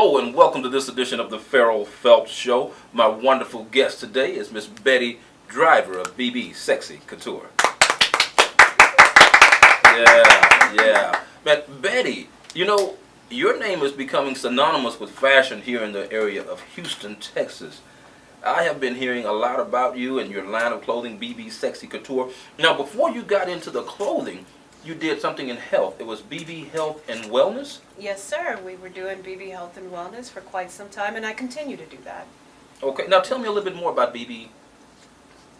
Hello and welcome to this edition of the Ferrell Phelps Show. My wonderful guest today is Miss Betty Driver of BB Sexy Couture. Yeah. Man, Betty, you know, your name is becoming synonymous with fashion here in the area of Houston, Texas. I have been hearing a lot about you and your line of clothing, BB Sexy Couture. Now, before you got into the clothing, you did something in health. It was BB Health and Wellness? Yes, sir. We were doing BB Health and Wellness for quite some time, and I continue to do that. Okay. Now, tell me a little bit more about BB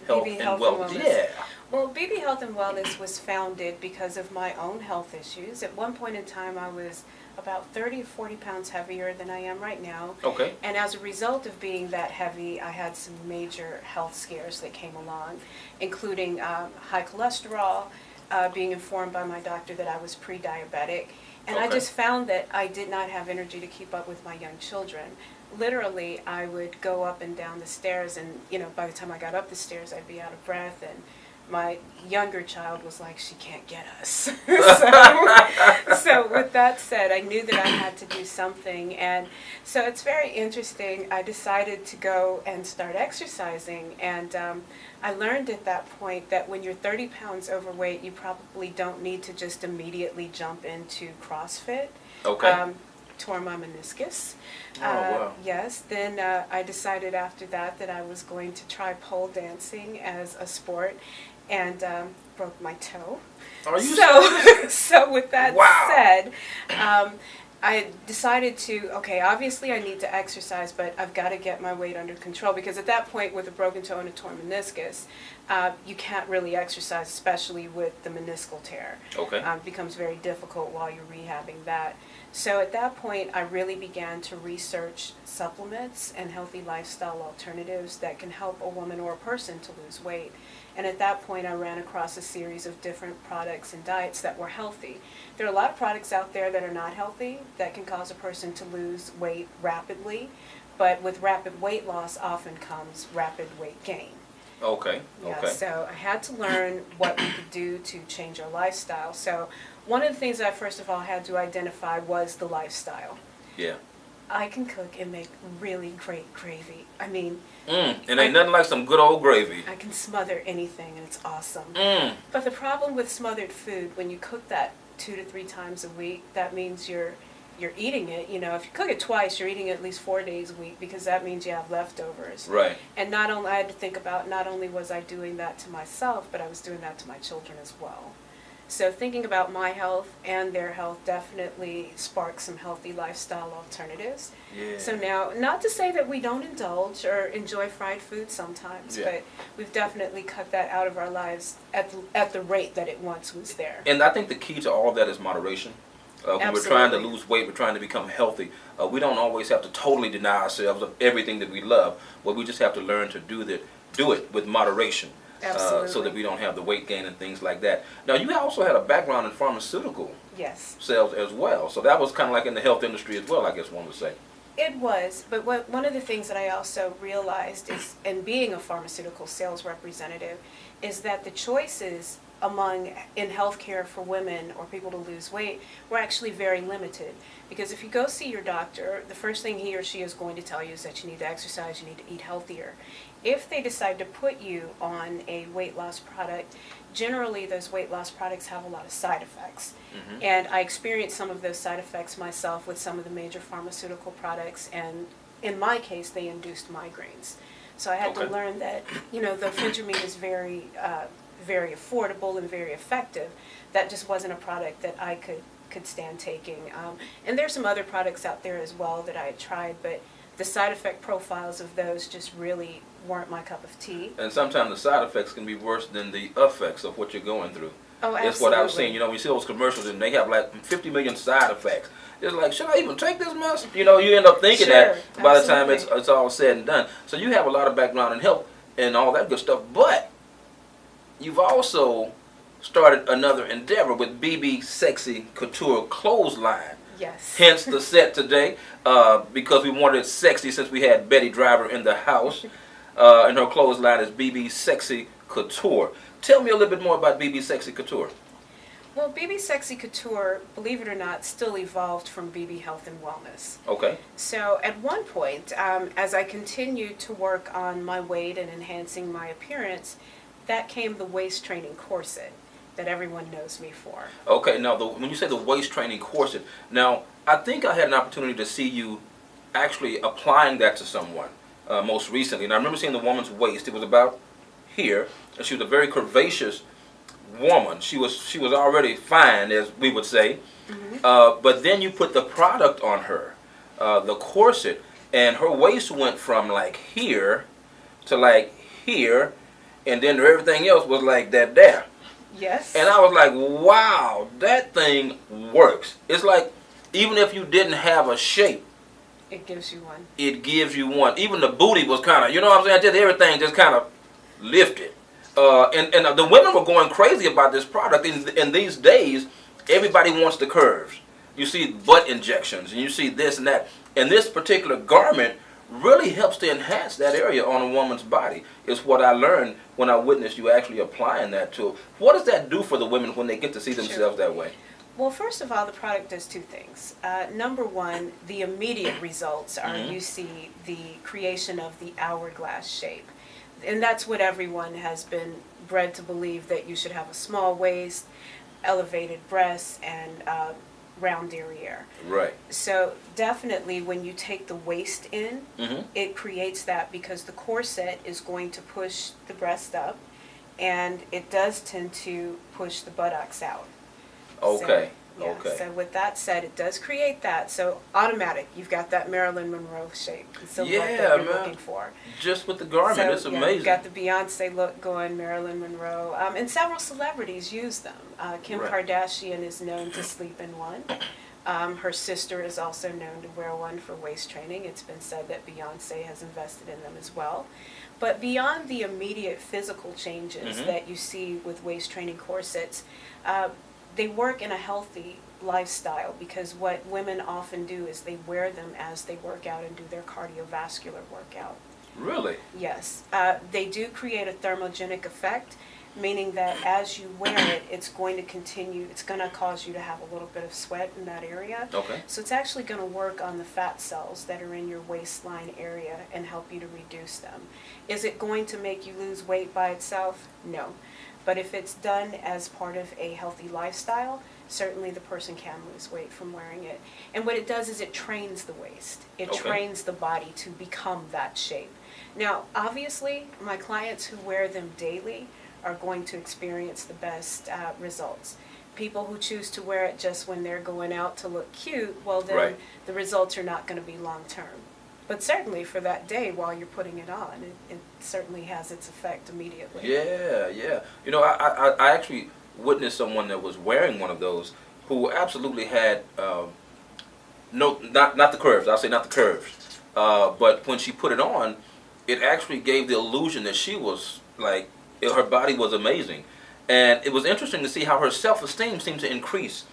Health and Wellness. Yeah. Well, BB Health and Wellness was founded because of my own health issues. At one point in time, I was about 30 or 40 pounds heavier than I am right now. Okay. And as a result of being that heavy, I had some major health scares that came along, including high cholesterol, being informed by my doctor that I was pre-diabetic, and I just found that I did not have energy to keep up with my young children. Literally, I would go up and down the stairs, and by the time I got up the stairs, I'd be out of breath, and my younger child was like, "She can't get us." So with that said, I knew that I had to do something, and so it's very interesting. I decided to go and start exercising, and I learned at that point that when you're 30 pounds overweight, you probably don't need to just immediately jump into CrossFit. Okay. Tore my meniscus. Oh, wow. Yes. Then I decided after that I was going to try pole dancing as a sport, and broke my toe. Are you so with that said, I decided to, obviously I need to exercise, but I've got to get my weight under control, because at that point with a broken toe and a torn meniscus, you can't really exercise, especially with the meniscal tear. Okay. It becomes very difficult while you're rehabbing that. So at that point, I really began to research supplements and healthy lifestyle alternatives that can help a woman or a person to lose weight. And at that point, I ran across a series of different products and diets that were healthy. There are a lot of products out there that are not healthy that can cause a person to lose weight rapidly, but with rapid weight loss often comes rapid weight gain. Okay. Yeah, so I had to learn what we could do to change our lifestyle. So one of the things I first of all had to identify was the lifestyle. Yeah. I can cook and make really great gravy. I mean, it ain't nothing like some good old gravy. I can smother anything, and it's awesome. But the problem with smothered food, when you cook that 2 to 3 times a week, that means you're eating it. If you cook it twice, you're eating it at least 4 days a week, because that means you have leftovers. Right. And not only I had to think about, not only was I doing that to myself, but I was doing that to my children as well. So thinking about my health and their health definitely sparked some healthy lifestyle alternatives. Yeah. So now, not to say that we don't indulge or enjoy fried food sometimes, but we've definitely cut that out of our lives at the rate that it once was there. And I think the key to all that is moderation. When we're trying to lose weight, we're trying to become healthy. We don't always have to totally deny ourselves of everything that we love, but we just have to learn to do it with moderation. So that we don't have the weight gain and things like that. Now, you also had a background in pharmaceutical sales as well. So that was kind of like in the health industry as well, I guess one would say. It was, but one of the things that I also realized is, in being a pharmaceutical sales representative, is that the choices in healthcare for women or people to lose weight were actually very limited. Because if you go see your doctor, the first thing he or she is going to tell you is that you need to exercise, you need to eat healthier. If they decide to put you on a weight loss product, generally those weight loss products have a lot of side effects. And I experienced some of those side effects myself with some of the major pharmaceutical products, and in my case they induced migraines. So I had to learn that, though phentermine is very affordable and very effective, that just wasn't a product that I could stand taking. And there's some other products out there as well that I had tried, but the side effect profiles of those just really weren't my cup of tea. And sometimes the side effects can be worse than the effects of what you're going through. Oh, absolutely. That's what I've seen. You see those commercials and they have like 50 million side effects. It's like, should I even take this mess? You end up thinking that by the time it's all said and done. So you have a lot of background in health and all that good stuff, but you've also started another endeavor with BB Sexy Couture clothesline. Yes. Hence the set today, because we wanted it sexy since we had Betty Driver in the house. And her clothesline is BB Sexy Couture. Tell me a little bit more about BB Sexy Couture. Well, BB Sexy Couture, believe it or not, still evolved from BB Health and Wellness. Okay. So at one point, as I continued to work on my weight and enhancing my appearance, that came the waist training corset that everyone knows me for. Okay, now when you say the waist training corset, now I think I had an opportunity to see you actually applying that to someone most recently. And I remember seeing the woman's waist. It was about here, and she was a very curvaceous woman. She was already fine, as we would say. Mm-hmm. But then you put the product on her, the corset, and her waist went from like here to like here, and then everything else was like that there. Yes. And I was like, wow, that thing works. It's like, even if you didn't have a shape, it gives you one. It gives you one. Even the booty was kind of, you know what I'm saying? Just everything just kind of lifted. And the women were going crazy about this product. In these days, everybody wants the curves. You see butt injections, and you see this and that. And this particular garment really helps to enhance that area on a woman's body. It's what I learned when I witnessed you actually applying that to. What does that do for the women when they get to see themselves that way? Well, first of all, the product does two things. Number one, the immediate results are you see the creation of the hourglass shape. And that's what everyone has been bred to believe, that you should have a small waist, elevated breasts, and round derriere. Right. So definitely when you take the waist in, it creates that, because the corset is going to push the breast up, and it does tend to push the buttocks out. Okay. So, yeah, okay. So with that said, it does create that. So automatic, you've got that Marilyn Monroe shape. It's the look that you're looking for. Just with the garment, So, it's yeah, amazing. You've got the Beyonce look going, Marilyn Monroe, and several celebrities use them. Kim Kardashian is known to sleep in one. Her sister is also known to wear one for waist training. It's been said that Beyonce has invested in them as well. But beyond the immediate physical changes that you see with waist training corsets, they work in a healthy lifestyle, because what women often do is they wear them as they work out and do their cardiovascular workout. Really? Yes. They do create a thermogenic effect, meaning that as you wear it, it's going to continue, it's going to cause you to have a little bit of sweat in that area. Okay. So it's actually going to work on the fat cells that are in your waistline area and help you to reduce them. Is it going to make you lose weight by itself? No. But if it's done as part of a healthy lifestyle, certainly the person can lose weight from wearing it. And what it does is it trains the waist. It trains the body to become that shape. Now, obviously, my clients who wear them daily are going to experience the best results. People who choose to wear it just when they're going out to look cute, well then the results are not going to be long term. But certainly for that day while you're putting it on, it certainly has its effect immediately. Yeah, yeah. You know, I actually witnessed someone that was wearing one of those who absolutely had, not the curves, I'll say not the curves, but when she put it on, it actually gave the illusion that she was like, her body was amazing. And it was interesting to see how her self-esteem seemed to increase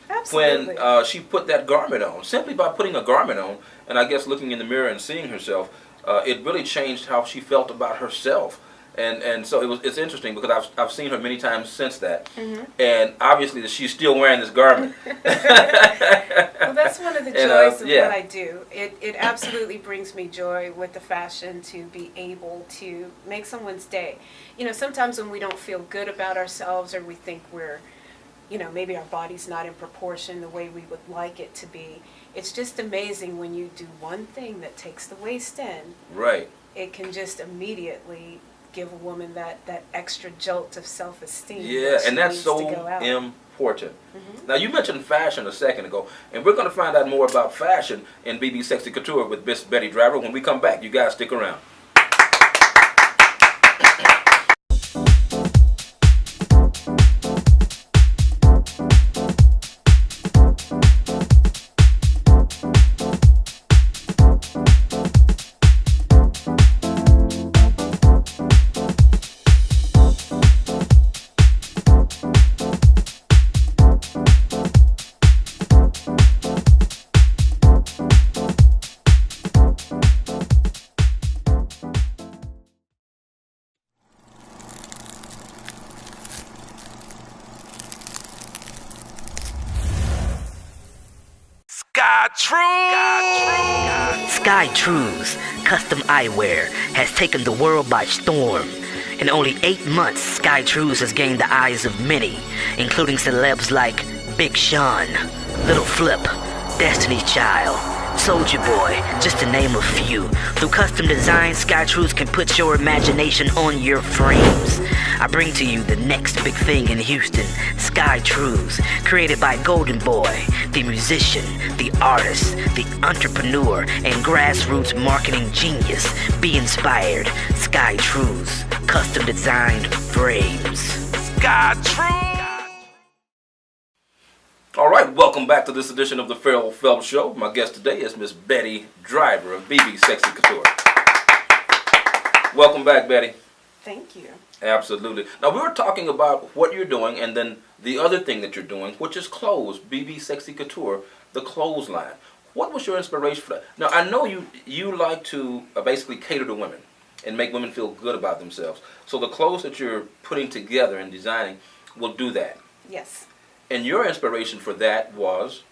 Absolutely. when she put that garment on. Simply by putting a garment on, and I guess looking in the mirror and seeing herself, it really changed how she felt about herself. And so it's interesting, because I've seen her many times since that, and obviously she's still wearing this garment. Well, that's one of the joys of yeah. what I do. It absolutely brings me joy with the fashion to be able to make someone's day. You know, sometimes when we don't feel good about ourselves, or we think we're, you know, maybe our body's not in proportion the way we would like it to be, it's just amazing when you do one thing that takes the waist in. Right. It can just immediately give a woman that extra jolt of self-esteem. Yeah, and that's so important. Now, you mentioned fashion a second ago, and we're going to find out more about fashion in BB Sexy Couture with Miss Betty Driver when we come back. You guys stick around. Sky Trues, custom eyewear, has taken the world by storm. In only 8 months, Sky Trues has gained the eyes of many, including celebs like Big Sean, Little Flip, Destiny's Child, Soulja Boy, just to name a few. Through custom design, Sky Trues can put your imagination on your frames. I bring to you the next big thing in Houston, Sky Trues, created by Golden Boy, the musician, the artist, the entrepreneur, and grassroots marketing genius. Be inspired. Sky Trues, custom designed frames. Sky Trues. All right, welcome back to this edition of the Ferrell Phelps Show. My guest today is Miss Betty Driver of BB Sexy Couture. Welcome back, Betty. Thank you. Absolutely. Now, we were talking about what you're doing and then the other thing that you're doing, which is clothes, BB Sexy Couture, the clothes line. What was your inspiration for that? Now, I know you like to basically cater to women and make women feel good about themselves. So the clothes that you're putting together and designing will do that. Yes. And your inspiration for that was?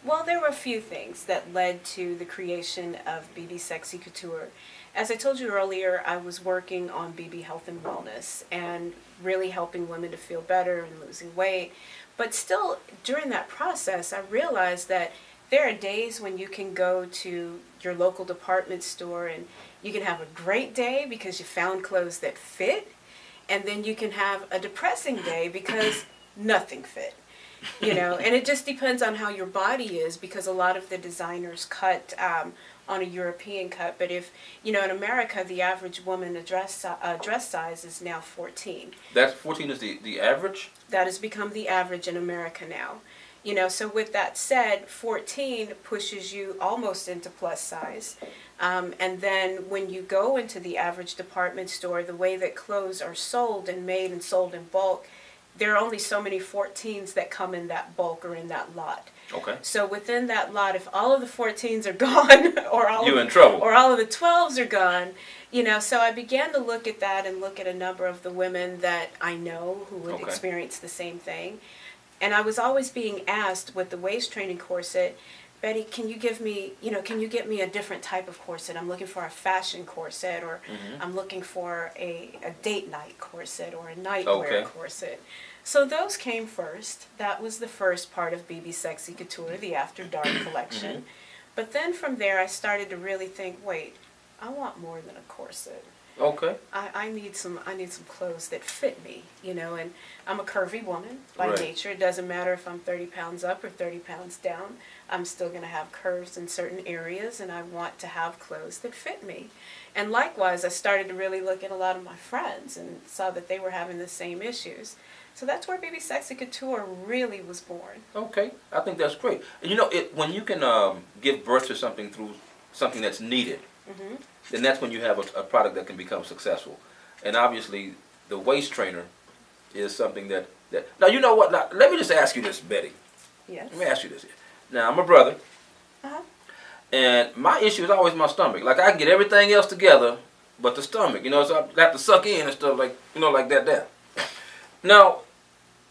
Well, there were a few things that led to the creation of BB Sexy Couture. As I told you earlier, I was working on BB Health and Wellness and really helping women to feel better and losing weight. But still, during that process, I realized that there are days when you can go to your local department store and you can have a great day because you found clothes that fit, and then you can have a depressing day because nothing fit. You know, and it just depends on how your body is, because a lot of the designers cut on a European cut. But if, you know, in America, the average woman dress size is now 14. That's 14 is the average? That has become the average in America now. You know, so with that said, 14 pushes you almost into plus size. And then when you go into the average department store, the way that clothes are sold and made and sold in bulk, there are only so many 14s that come in that bulk or in that lot. Okay. So within that lot, if all of the 14s are gone, or all you're in trouble, or all of the 12s are gone, you know. So I began to look at that and look at a number of the women that I know who would experience the same thing. And I was always being asked with the waist training corset, Betty, can you give me, you know, can you get me a different type of corset? I'm looking for a fashion corset, or I'm looking for a date night corset or a nightwear corset. So those came first. That was the first part of BB Sexy Couture, the After Dark collection. But then from there I started to really think, wait, I want more than a corset. Okay. I need some clothes that fit me, you know, and I'm a curvy woman by nature. It doesn't matter if I'm 30 pounds up or 30 pounds down. I'm still going to have curves in certain areas, and I want to have clothes that fit me. And likewise, I started to really look at a lot of my friends and saw that they were having the same issues. So that's where BB Sexy Couture really was born. Okay, I think that's great. And you know, when you can give birth to something through something that's needed, then that's when you have a product that can become successful. And obviously, the waist trainer is something that now, you know what? Now, let me just ask you this, Betty. Yes. Let me ask you this. Now, I'm a brother, and my issue is always my stomach. Like, I can get everything else together, but the stomach, you know, so I have to suck in and stuff, like, you know, like that there. Now,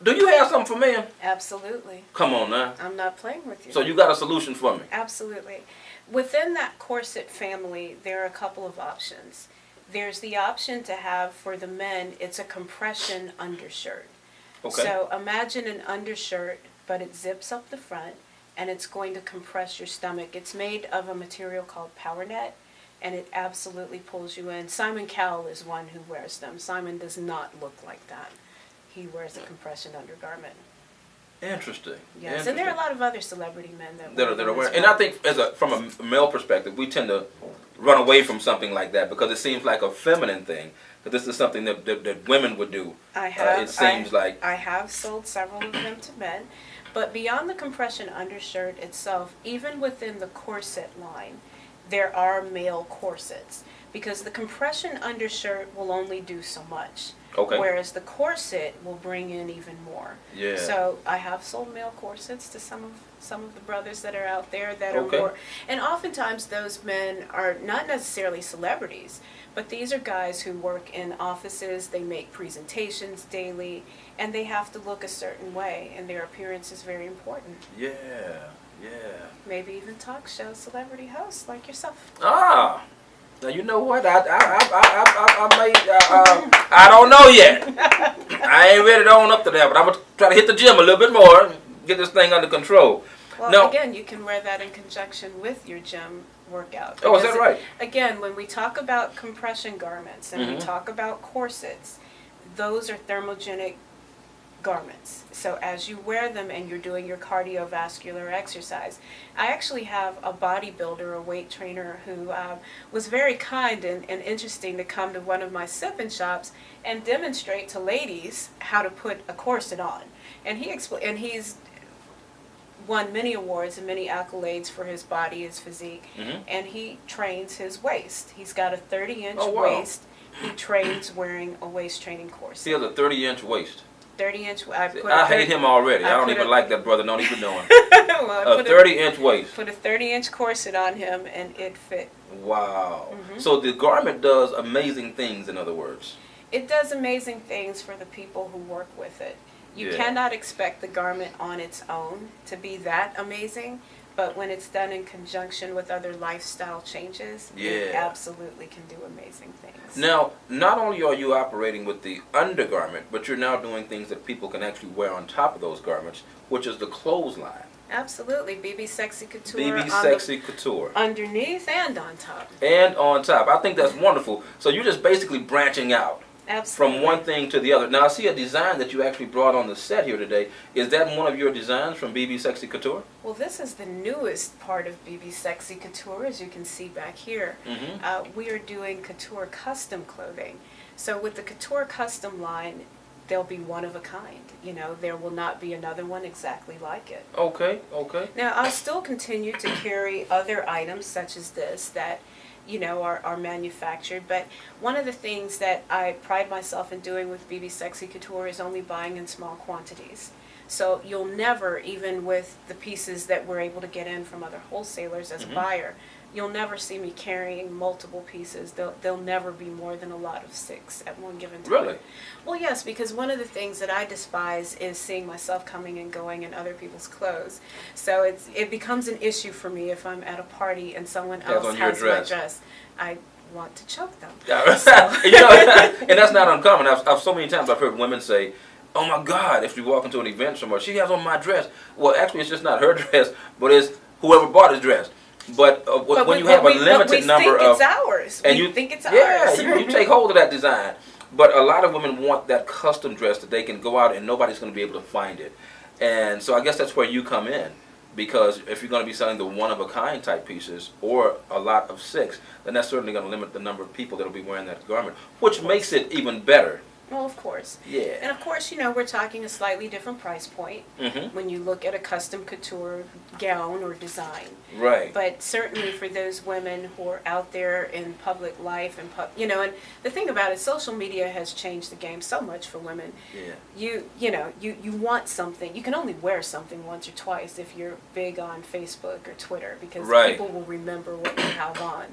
do you have something for men? Absolutely. Come on now. I'm not playing with you. So you got a solution for me? Absolutely. Within that corset family, there are a couple of options. There's the option to have, for the men, it's a compression undershirt. Okay. So imagine an undershirt, but it zips up the front, and it's going to compress your stomach. It's made of a material called Power Net, and it absolutely pulls you in. Simon Cowell is one who wears them. Simon does not look like that. He wears a compression undergarment. Interesting. Yes, and there are a lot of other celebrity men that are wearing. And I think, from a male perspective, we tend to run away from something like that because it seems like a feminine thing. But this is something that women would do. I have. It seems like I have sold several of them to men, but beyond the compression undershirt itself, even within the corset line, there are male corsets, because the compression undershirt will only do so much. Okay. Whereas the corset will bring in even more. Yeah. So I have sold male corsets to some of the brothers that are out there that are more, and oftentimes those men are not necessarily celebrities, but these are guys who work in offices, they make presentations daily, and they have to look a certain way, and their appearance is very important. Yeah. Yeah. Maybe even talk show celebrity hosts like yourself. Ah. Now you know what? I don't know yet. I ain't ready to own up to that, but I'm gonna try to hit the gym a little bit more, get this thing under control. Well, now, again, you can wear that in conjunction with your gym workout. Oh, is that right? Again, when we talk about compression garments and we talk about corsets, those are thermogenic garments. So as you wear them and you're doing your cardiovascular exercise, I actually have a bodybuilder, a weight trainer who was very kind and interesting to come to one of my sip-in shops and demonstrate to ladies how to put a corset on. And he's won many awards and many accolades for his body, his physique, and he trains his waist. He's got a 30-inch waist. He trains wearing a waist training corset. He has a 30-inch waist. 30-inch. I hate him already. I don't even like that brother. Don't even know him. Well, a 30-inch waist. Put a 30-inch corset on him, and it fit. Wow. So the garment does amazing things, in other words. It does amazing things for the people who work with it. You cannot expect the garment on its own to be that amazing, but when it's done in conjunction with other lifestyle changes, it absolutely can do amazing things. Now, not only are you operating with the undergarment, but you're now doing things that people can actually wear on top of those garments, which is the clothesline. Absolutely. BB Sexy Couture. BB Sexy Couture. Underneath and on top. And on top. I think that's wonderful. So you're just basically branching out. Absolutely. From one thing to the other. Now, I see a design that you actually brought on the set here today. Is that one of your designs from BB Sexy Couture? Well, this is the newest part of BB Sexy Couture, as you can see back here. We are doing couture custom clothing. So with the couture custom line, they'll be one of a kind. You know, there will not be another one exactly like it. Okay. Now, I'll still continue to carry other items such as this that are manufactured, but one of the things that I pride myself in doing with BB Sexy Couture is only buying in small quantities. So you'll never, even with the pieces that we're able to get in from other wholesalers as a buyer, you'll never see me carrying multiple pieces. There'll never be more than a lot of 6 at one given time. Really? Well, yes, because one of the things that I despise is seeing myself coming and going in other people's clothes. So it becomes an issue for me if I'm at a party and someone else has my dress. I want to choke them. And that's not uncommon. I've so many times I've heard women say, "Oh my God!" If you walk into an event somewhere, she has on my dress. Well, actually, it's just not her dress, but it's whoever bought his dress. But when you have a limited number of, it's ours. And we you think it's ours. Yeah, you take hold of that design. But a lot of women want that custom dress that they can go out and nobody's going to be able to find it. And so I guess that's where you come in. Because if you're going to be selling the one-of-a-kind type pieces or a lot of 6, then that's certainly going to limit the number of people that will be wearing that garment, which makes it even better. Well, of course. Yeah. And of course, we're talking a slightly different price point when you look at a custom couture gown or design. Right. But certainly for those women who are out there in public life and and the thing about it, social media has changed the game so much for women. Yeah. You want something. You can only wear something once or twice if you're big on Facebook or Twitter because people will remember what you have on.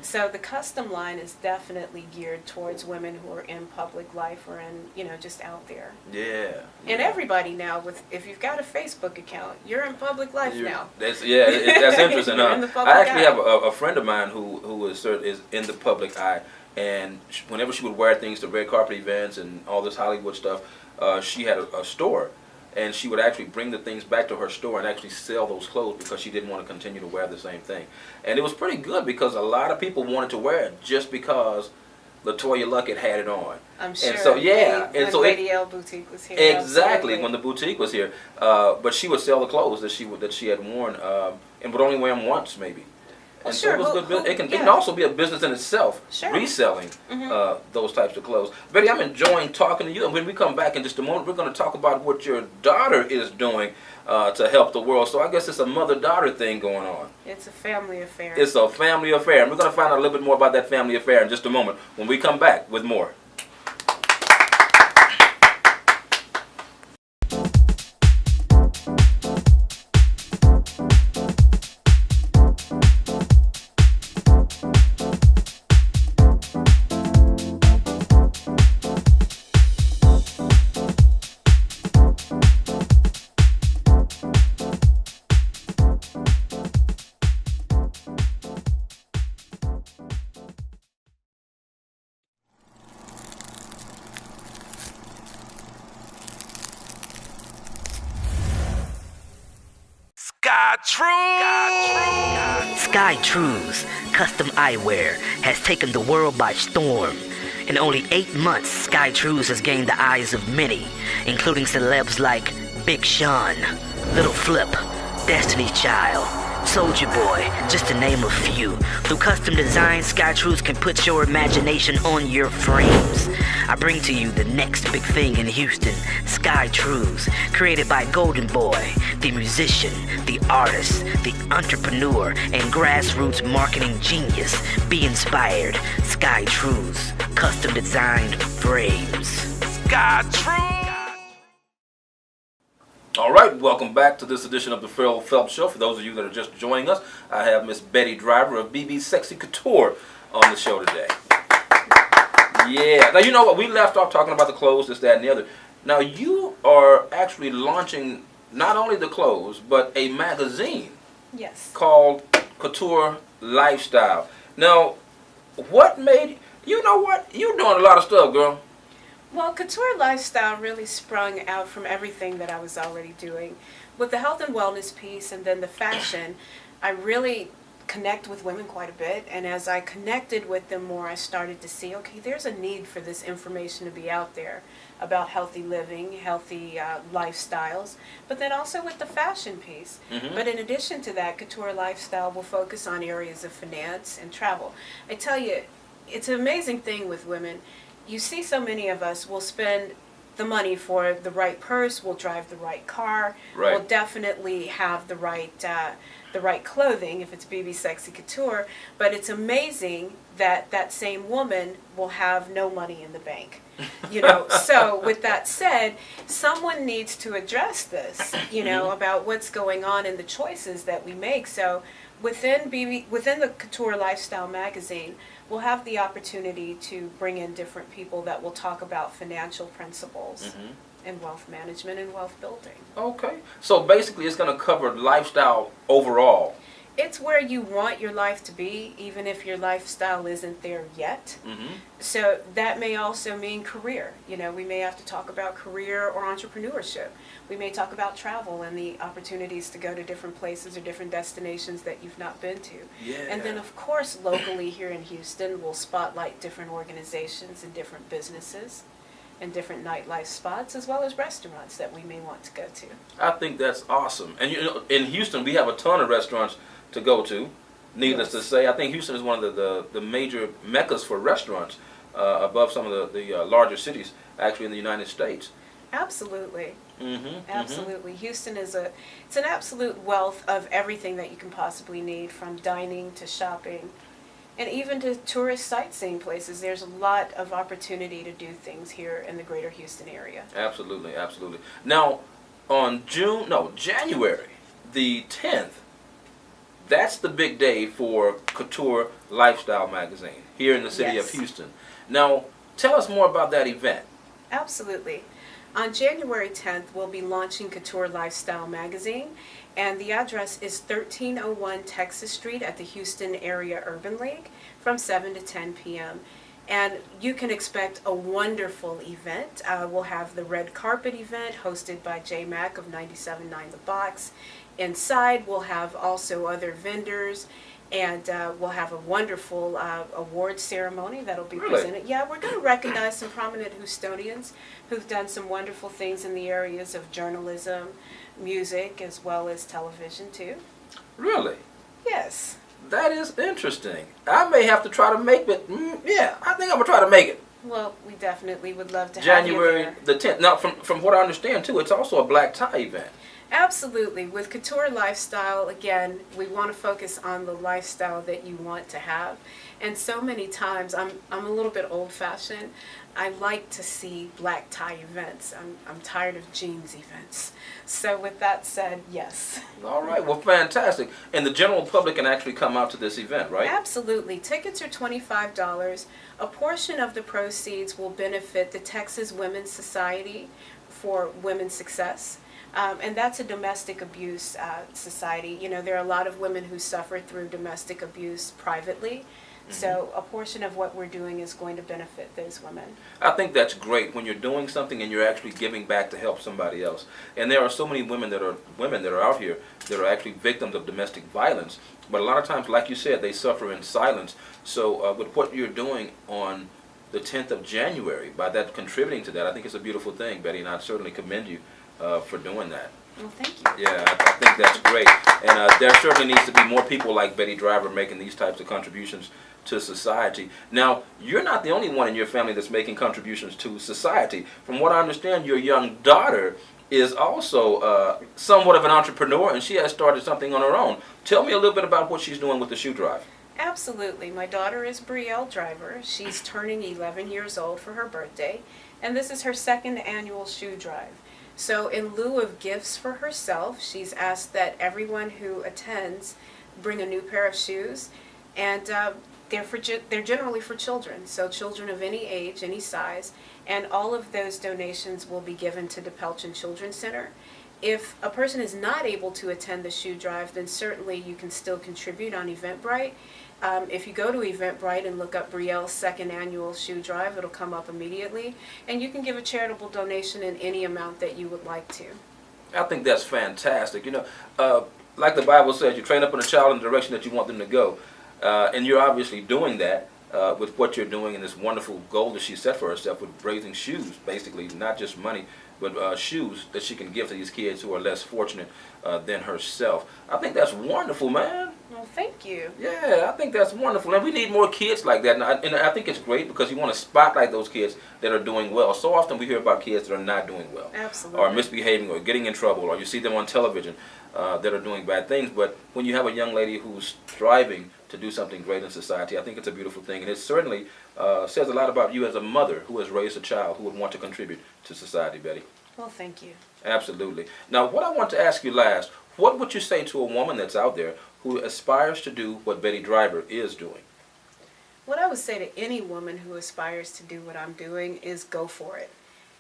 So the custom line is definitely geared towards women who are in public life or in, just out there. Yeah. And everybody now, if you've got a Facebook account, you're in public life now. That's interesting. I actually have a friend of mine who is in the public eye, and whenever she would wear things to red carpet events and all this Hollywood stuff, she had a store, and she would actually bring the things back to her store and actually sell those clothes because she didn't want to continue to wear the same thing. And it was pretty good because a lot of people wanted to wear it just because LaToya Luckett had it on. I'm sure. And so when Lady L Boutique was here. Exactly, when the boutique was here. But she would sell the clothes that she had worn, and would only wear them once maybe. And so it was good. It can also be a business in itself, reselling those types of clothes. Betty, I'm enjoying talking to you. And when we come back in just a moment, we're going to talk about what your daughter is doing to help the world. So I guess it's a mother-daughter thing going on. It's a family affair. It's a family affair. And we're going to find out a little bit more about that family affair in just a moment when we come back with more. Sky Trues, custom eyewear, has taken the world by storm. In only 8 months, Sky Trues has gained the eyes of many, including celebs like Big Sean, Little Flip, Destiny's Child, Soulja Boy, just to name a few. Through custom design, Sky Trues can put your imagination on your frames. I bring to you the next big thing in Houston, Sky Trues, created by Golden Boy, the musician, the artist, the entrepreneur, and grassroots marketing genius. Be inspired. Sky Trues, custom designed frames. Sky Trues. All right, welcome back to this edition of the Ferrell Phelps Show. For those of you that are just joining us, I have Miss Betty Driver of BB Sexy Couture on the show today. Yeah. Now, you know what? We left off talking about the clothes, this, that, and the other. Now, you are actually launching not only the clothes, but a magazine. Yes. Called Couture Lifestyle. Now, what made... You know what? You're doing a lot of stuff, girl. Well, Couture Lifestyle really sprung out from everything that I was already doing. With the health and wellness piece and then the fashion, I really connect with women quite a bit. And as I connected with them more, I started to see, okay, there's a need for this information to be out there about healthy living, healthy lifestyles, but then also with the fashion piece. Mm-hmm. But in addition to that, Couture Lifestyle will focus on areas of finance and travel. I tell you, it's an amazing thing with women. You see so many of us will spend the money for the right purse, will drive the right car, right. will definitely have the right clothing if it's BB Sexy Couture, but it's amazing that that same woman will have no money in the bank. You know, so with that said, someone needs to address this, you know, about what's going on in the choices that we make. So within the Couture Lifestyle magazine, we'll have the opportunity to bring in different people that will talk about financial principles and wealth management and wealth building. Okay. So basically it's going to cover lifestyle overall. It's where you want your life to be, even if your lifestyle isn't there yet. Mm-hmm. So that may also mean career. You know, we may have to talk about career or entrepreneurship. We may talk about travel and the opportunities to go to different places or different destinations that you've not been to. Yeah. And then, of course, locally here in Houston, we'll spotlight different organizations and different businesses and different nightlife spots, as well as restaurants that we may want to go to. I think that's awesome. And you know, in Houston, we have a ton of restaurants to go to. Needless to say, I think Houston is one of the major meccas for restaurants, above some of the larger cities, actually in the United States. Absolutely. Absolutely. Houston is it's an absolute wealth of everything that you can possibly need, from dining to shopping, and even to tourist sightseeing places. There's a lot of opportunity to do things here in the greater Houston area. Absolutely, absolutely. Now, on January the 10th, that's the big day for Couture Lifestyle magazine here in the city of Houston. Now, tell us more about that event. Absolutely. On January 10th, we'll be launching Couture Lifestyle magazine, and the address is 1301 Texas Street at the Houston Area Urban League from 7 to 10 p.m. And you can expect a wonderful event. We'll have the red carpet event hosted by J Mac of 97.9 The Box. Inside, we'll have also other vendors, and we'll have a wonderful award ceremony that'll be presented. Yeah, we're going to recognize some prominent Houstonians who've done some wonderful things in the areas of journalism, music, as well as television, too. Really? Yes. That is interesting. I may have to try to make it. Yeah, I think I'm going to try to make it. Well, we definitely would love to have you there. January the 10th. Now, from what I understand, too, it's also a black tie event. Absolutely. With Couture Lifestyle, again, we want to focus on the lifestyle that you want to have. And so many times, I'm a little bit old-fashioned. I like to see black tie events. I'm tired of jeans events. So with that said, yes. All right. Well, fantastic. And the general public can actually come out to this event, right? Absolutely. Tickets are $25. A portion of the proceeds will benefit the Texas Women's Society for Women's Success. And that's a domestic abuse society. You know, there are a lot of women who suffer through domestic abuse privately. So a portion of what we're doing is going to benefit those women. I think that's great when you're doing something and you're actually giving back to help somebody else. And there are so many women that are out here that are actually victims of domestic violence. But a lot of times, like you said, they suffer in silence. So with what you're doing on the 10th of January, by that contributing to that, I think it's a beautiful thing, Betty, and I certainly commend you for doing that. Well, thank you. Yeah, I think that's great. And there certainly needs to be more people like Betty Driver making these types of contributions to society. Now, you're not the only one in your family that's making contributions to society. From what I understand, your young daughter is also somewhat of an entrepreneur, and she has started something on her own. Tell me a little bit about what she's doing with the shoe drive. Absolutely. My daughter is Ferrell Driver. She's turning 11 years old for her birthday, and this is her second annual shoe drive. So in lieu of gifts for herself, she's asked that everyone who attends bring a new pair of shoes, and they're generally for children, so children of any age, any size, and all of those donations will be given to the Pelchin Children's Center. If a person is not able to attend the shoe drive, then certainly you can still contribute on Eventbrite. If you go to Eventbrite and look up Brielle's second annual shoe drive, it'll come up immediately, and you can give a charitable donation in any amount that you would like to. I think that's fantastic. You know, like the Bible says, you train up a child in the direction that you want them to go. And you're obviously doing that with what you're doing and this wonderful goal that she set for herself with raising shoes, basically, not just money, but shoes that she can give to these kids who are less fortunate than herself. I think that's wonderful, man. Well, thank you. Yeah, I think that's wonderful. And we need more kids like that. And I think it's great because you want to spotlight those kids that are doing well. So often we hear about kids that are not doing well. Absolutely. Or misbehaving or getting in trouble, or you see them on television that are doing bad things. But when you have a young lady who's striving to do something great in society, I think it's a beautiful thing. And it certainly says a lot about you as a mother who has raised a child who would want to contribute to society, Betty. Well, thank you. Absolutely. Now, what I want to ask you last, what would you say to a woman that's out there who aspires to do what Betty Driver is doing? What I would say to any woman who aspires to do what I'm doing is go for it.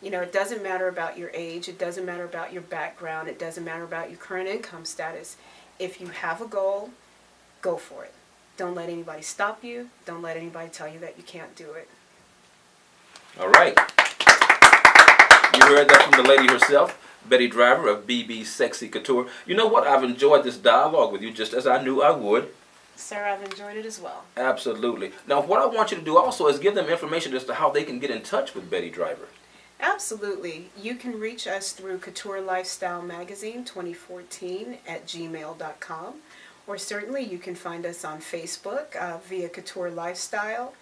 You know, it doesn't matter about your age, it doesn't matter about your background, it doesn't matter about your current income status. If you have a goal, go for it. Don't let anybody stop you. Don't let anybody tell you that you can't do it. All right. You heard that from the lady herself, Betty Driver of BB Sexy Couture. You know what? I've enjoyed this dialogue with you just as I knew I would. Sir, I've enjoyed it as well. Absolutely. Now, what I want you to do also is give them information as to how they can get in touch with Betty Driver. Absolutely. You can reach us through Couture Lifestyle Magazine 2014 at gmail.com. Or certainly you can find us on Facebook via Couture Lifestyle,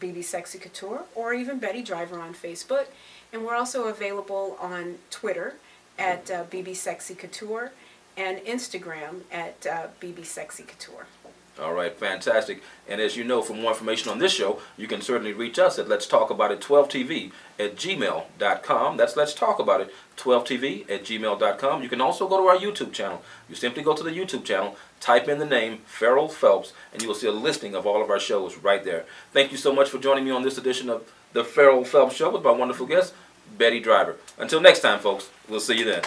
BB Sexy Couture, or even Betty Driver on Facebook. And we're also available on Twitter at BB Sexy Couture and Instagram at BB Sexy Couture. All right, fantastic. And as you know, for more information on this show, you can certainly reach us at Let's Talk About It 12TV at gmail.com. That's Let's Talk About It 12TV at gmail.com. You can also go to our YouTube channel. You simply go to the YouTube channel, type in the name Ferrell Phelps, and you will see a listing of all of our shows right there. Thank you so much for joining me on this edition of the Ferrell Phelps Show with my wonderful guest, Betty Driver. Until next time, folks, we'll see you then.